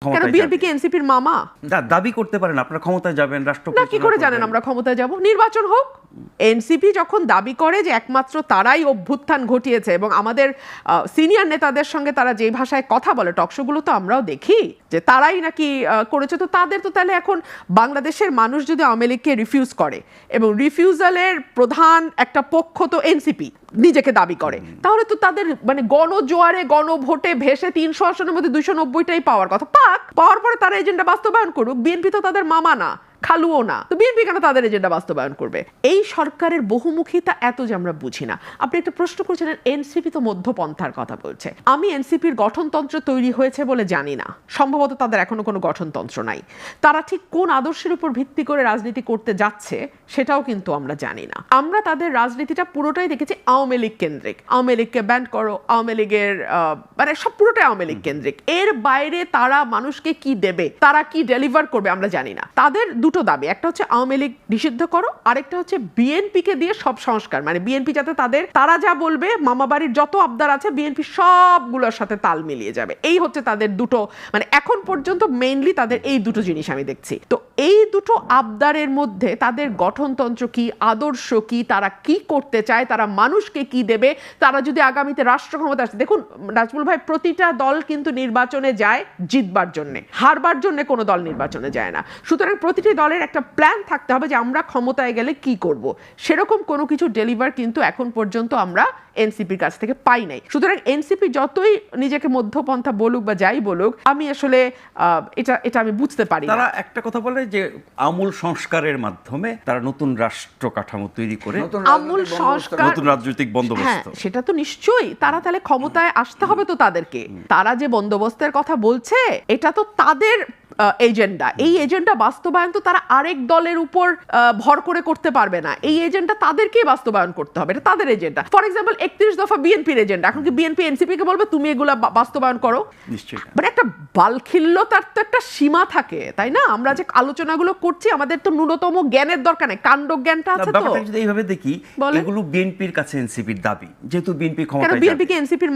ক্ষমতায় বিএনপি কি এনসিপির মামা? দাবি করতে পারেন আপনারা ক্ষমতায় যাবেন, রাষ্ট্র না, কি করে জানেন আমরা ক্ষমতায় যাব? নির্বাচন হোক। এনসিপি যখন দাবি করে যে একমাত্র তারাই অভ্যুত্থান ঘটিয়েছে এবং আমাদের সিনিয়র নেতাদের সঙ্গে তারা যে ভাষায় কথা বলে টকশোগুলো তো আমরাও দেখি যে তারাই নাকি করেছে, তো তাদের তো তাহলে এখন বাংলাদেশের মানুষ যদি আওয়ামী লীগকে রিফিউজ করে এবং রিফিউজালের প্রধান একটা পক্ষ তো এনসিপি নিজেকে দাবি করে, তাহলে তো তাদের মানে গণজোয়ারে গণভোটে ভেসে 300 আসনের মধ্যে 290টাই পাওয়ার কথা। পাওয়ার পরে তারা এজেন্ডা বাস্তবায়ন করুক। বিএনপি তো তাদের মামা না, খালুও না, তো বিএনপি কেন তাদের এজেন্ডা বাস্তবায়ন করবে? এই সরকারের বহুমুখিতা এত যে আমরা বুঝি না। আপনি একটা প্রশ্ন করেছিলেন এনসিপি তো মধ্যপন্থার কথা বলছে। আমি এনসিপির গঠনতন্ত্র তৈরি হয়েছে বলে জানি না, সম্ভবত তাদের এখনো কোনো গঠনতন্ত্র নাই। তারা ঠিক কোন আদর্শের উপর ভিত্তি করে রাজনীতি করতে যাচ্ছে সেটাও কিন্তু আমরা জানি না। আমরা তাদের রাজনীতিটা পুরোটাই দেখেছি আওয়ামী লীগ কেন্দ্রিক। আওয়ামী লীগকে ব্যান্ড করো, আওয়ামী লীগের মানে সব পুরোটাই আওয়ামী লীগ কেন্দ্রিক। এর বাইরে তারা মানুষকে কি দেবে, তারা কি ডেলিভার করবে আমরা জানি না। তাদের দুটো দাবি, একটা হচ্ছে আওয়ামী লীগ নিষিদ্ধ করো, আরেকটা হচ্ছে বিএনপি কে দিয়ে সব সংস্কার, মানে বিএনপি যাতে তারা যা বলবে মামাবাড়ির যত আবদার আছে বিএনপি সবগুলোর সাথে তাল মিলিয়ে যাবে। এই হচ্ছে তাদের দুটো, মানে এখন পর্যন্ত মেইনলি তাদের এই দুটো জিনিস আমি দেখছি। তো এই দুটো আবদারের মধ্যে তাদের গঠনতন্ত্র কি, আদর্শ কি, তারা কি করতে চায়, তারা মানুষকে কি দেবে, তারা যদি আগামীতে রাষ্ট্র ক্ষমতা আসে। দেখুন নাজমুল ভাই, প্রতিটা দল কিন্তু নির্বাচনে যায় জিতবার জন্য, হারবার জন্য কোনো দল নির্বাচনে যায় না। সুতরাং প্রতিটি দলের একটা প্ল্যান থাকতে হবে যে আমরা ক্ষমতায় গেলে কি করব। সেরকম কোনো কিছু ডেলিভার কিন্তু এখন পর্যন্ত আমরা এনসিপির কাছ থেকে পাই নাই। সুতরাং এনসিপি যতই নিজেকে মধ্যপন্থা বলুক বা যাই বলুক, আমি আসলে এটা আমি বুঝতে পারি না। তারা একটা কথা বলে যে আমূল সংস্কারের মাধ্যমে তারা নতুন রাষ্ট্র কাঠামো তৈরি করে আমূল সংস্কার, নতুন রাজনৈতিক বন্দোবস্ত। হ্যাঁ, সেটা তো নিশ্চয়ই। তারা তাহলে ক্ষমতায় আসতে হবে তো তাদেরকে। তারা যে বন্দোবস্তের কথা বলছে এটা তো তাদের এজেন্ডা। এই এজেন্ডা বাস্তবায়ন তো তারা আরেক দলের উপর ভর করে করতে পারবে না। এই এজেন্ডা তাদেরকেই বাস্তবায়ন করতে হবে, এটা তাদের এজেন্ডা। ফর এক্সাম্পল 31 দফা বিএনপির এজেন্ডা, এখন কি বিএনপি এনসিপি কে বলবে তুমি এগুলা বাস্তবায়ন করো? নিশ্চয়ই। মানে একটা বালখিল্যতার তো একটা সীমা থাকে, তাই না? আমরা যে আলোচনাগুলো করছি আমাদের তো ন্যূনতম জ্ঞানের দরকার নেই, কাণ্ড জ্ঞানটা আছে তো। ব্যাপারটা যদি এইভাবে দেখি, এগুলো বিএনপির কাছে এনসিপির দাবি, যেহেতু বিএনপি ক্ষমতায় যাবে। বিএনপি কে এনসিপির